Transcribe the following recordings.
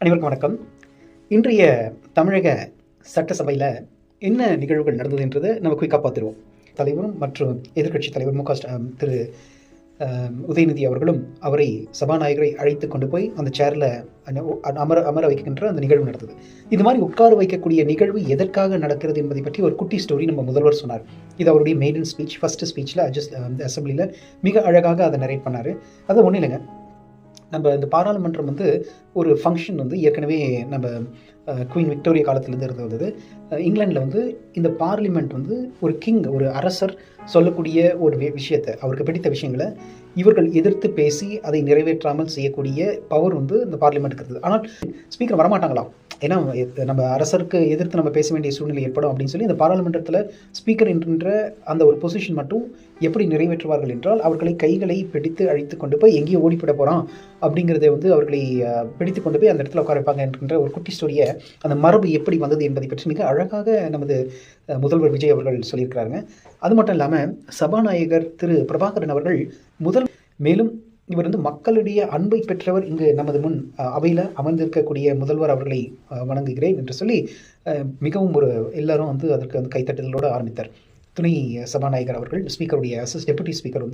அனைவருக்கும் வணக்கம். இன்றைய தமிழக சட்டசபையில் என்ன நிகழ்வுகள் நடந்தது என்றதை நம்ம குயிக்காக பார்த்துருவோம். தலைவரும் மற்றும் எதிர்க்கட்சி தலைவர் திரு உதயநிதி அவர்களும் அவரை சபாநாயகரை அழைத்து கொண்டு போய் அந்த சேரில் அமர வைக்கின்ற அந்த நிகழ்வு நடந்தது. இது மாதிரி உட்கார வைக்கக்கூடிய நிகழ்வு எதற்காக நடக்கிறது என்பதை பற்றி ஒரு குட்டி ஸ்டோரி நம்ம முதல்வர் சொன்னார். இது அவருடைய மெய்டன் ஸ்பீச், ஃபர்ஸ்ட் ஸ்பீச்சில் அசம்பிளியில் மிக அழகாக அதை நரேட் பண்ணார். அது ஒன்றும் இல்லைங்க, நம்ம இந்த பாராளுமன்றம் ஒரு ஃபங்க்ஷன் ஏற்கனவே நம்ம குயின் விக்டோரியா காலத்திலேருந்து இருந்தது. இங்கிலாண்டில் இந்த பார்லிமெண்ட் ஒரு கிங், ஒரு அரசர் சொல்லக்கூடிய ஒரு விஷயத்தை, அவருக்கு பிடித்த விஷயங்களை இவர்கள் எதிர்த்து பேசி அதை நிறைவேற்றாமல் செய்யக்கூடிய பவர் இந்த பார்லிமெண்ட்டுக்கு இருக்குது. ஆனால் ஸ்பீக்கர் வரமாட்டாங்களாம். ஏன்னா நம்ம அரசருக்கு எதிர்த்து நம்ம பேச வேண்டிய சூழ்நிலை ஏற்படும் அப்படின்னு சொல்லி இந்த பாராளுமன்றத்தில் ஸ்பீக்கர் என்கின்ற அந்த ஒரு பொசிஷன் மட்டும் எப்படி நிறைவேற்றுவார்கள் என்றால், அவர்களை கைகளை பிடித்து அழைத்து கொண்டு போய் எங்கேயோ ஓடிப்பட போகிறான் அப்படிங்கிறத அவர்களை பிடித்து கொண்டு போய் அந்த இடத்துல உட்கார வைப்பாங்க என்கின்ற ஒரு குட்டி ஸ்டோரியை, அந்த மரபு எப்படி வந்தது என்பதை பற்றி மிக அழகாக நமது முதல்வர் விஜய் அவர்கள் சொல்லியிருக்கிறாங்க. அது மட்டும் இல்லாமல் சபாநாயகர் திரு பிரபாகரன் அவர்கள் மேலும் இவர் மக்களுடைய அன்பை பெற்றவர், இங்கு நமது முன் அவையில் அமர்ந்திருக்கக்கூடிய முதல்வர் அவர்களை வணங்குகிறேன் என்று சொல்லி மிகவும் எல்லாரும் அதற்கு கைத்தட்டுதலோடு ஆரம்பித்தார். துணை சபாநாயகர் அவர்கள், ஸ்பீக்கருடைய டெபுட்டி ஸ்பீக்கர்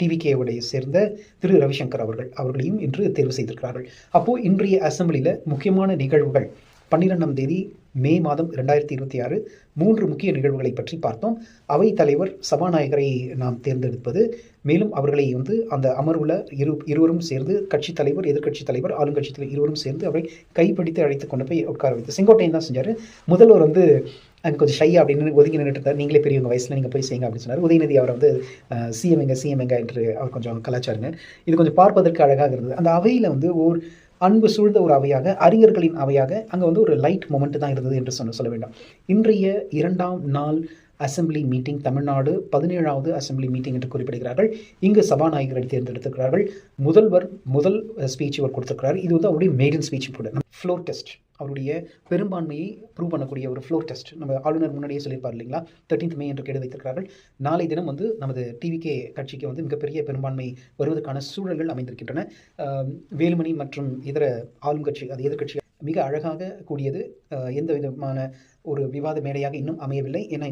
டிவிகேவுடைய சேர்ந்த திரு ரவிசங்கர் அவர்களையும் இன்று தேர்வு செய்திருக்கிறார்கள். அப்போது இன்றைய அசம்பிளியில் முக்கியமான நிகழ்வுகள் 12ஆம் தேதி மே மாதம் 2026 3 முக்கிய நிகழ்வுகளை பற்றி பார்த்தோம். அவைத் தலைவர் சபாநாயகரை நாம் தேர்ந்தெடுப்பது, மேலும் அவர்களை அந்த அமர்வில் இருவரும் சேர்ந்து கட்சித் தலைவர், எதிர்க்கட்சி தலைவர், ஆளுங்கட்சி தலைவர் இருவரும் சேர்ந்து அவரை கைப்பிடித்து அழைத்து கொண்டு போய் உட்கார வைத்து, செங்கோட்டையன் தான் செஞ்சார். முதல்வர் அங்கே கொஞ்சம் ஷை அப்படின்னு ஒதுங்கி நின்றுட்டு இருந்தார். நீங்களே பெரியவங்க, வயசில் நீங்கள் போய் செய்யுங்க அப்படின்னு சொன்னார். உதயநிதி அவரை சிஎம் எங்க என்று அவர் கொஞ்சம் கலாச்சாருங்க. இது கொஞ்சம் பார்ப்பதற்கு அழகாக இருந்தது. அந்த அவையில் ஓர் அன்பு சூழ்ந்த ஒரு அவையாக, அறிஞர்களின் அவையாக அங்கே ஒரு லைட் மொமெண்ட் தான் இருந்தது என்று சொல்ல வேண்டும். இன்றைய 2ஆம் நாள் அசம்பிளி மீட்டிங், தமிழ்நாடு 17வது அசம்பிளி மீட்டிங் என்று குறிப்பிடுகிறார்கள். இங்கு சபாநாயகரை தேர்ந்தெடுத்திருக்கிறார்கள். முதல் ஸ்பீச் இவர் கொடுத்திருக்கிறார். இது அவருடைய மெய்டன் ஸ்பீச் கூட. ஃப்ளோர் டெஸ்ட், அவருடைய பெரும்பான்மையை ப்ரூவ் பண்ணக்கூடிய ஒரு ஃப்ளோர் டெஸ்ட். நம்ம ஆளுநர் முன்னாடியே சொல்லியிருப்பார் இல்லைங்களா, 13th மே என்று கேடு வைத்திருக்கிறார்கள். நாளை தினம் நமது டிவிகே கட்சிக்கு மிகப்பெரிய பெரும்பான்மை வருவதற்கான சூழல்கள் அமைந்திருக்கின்றன. வேலுமணி மற்றும் இதர ஆளும் கட்சி, அது எதிர்கட்சி மிக அழகாக கூடியது. எந்த விதமான ஒரு விவாத மேடையாக இன்னும் அமையவில்லை. ஏன்னா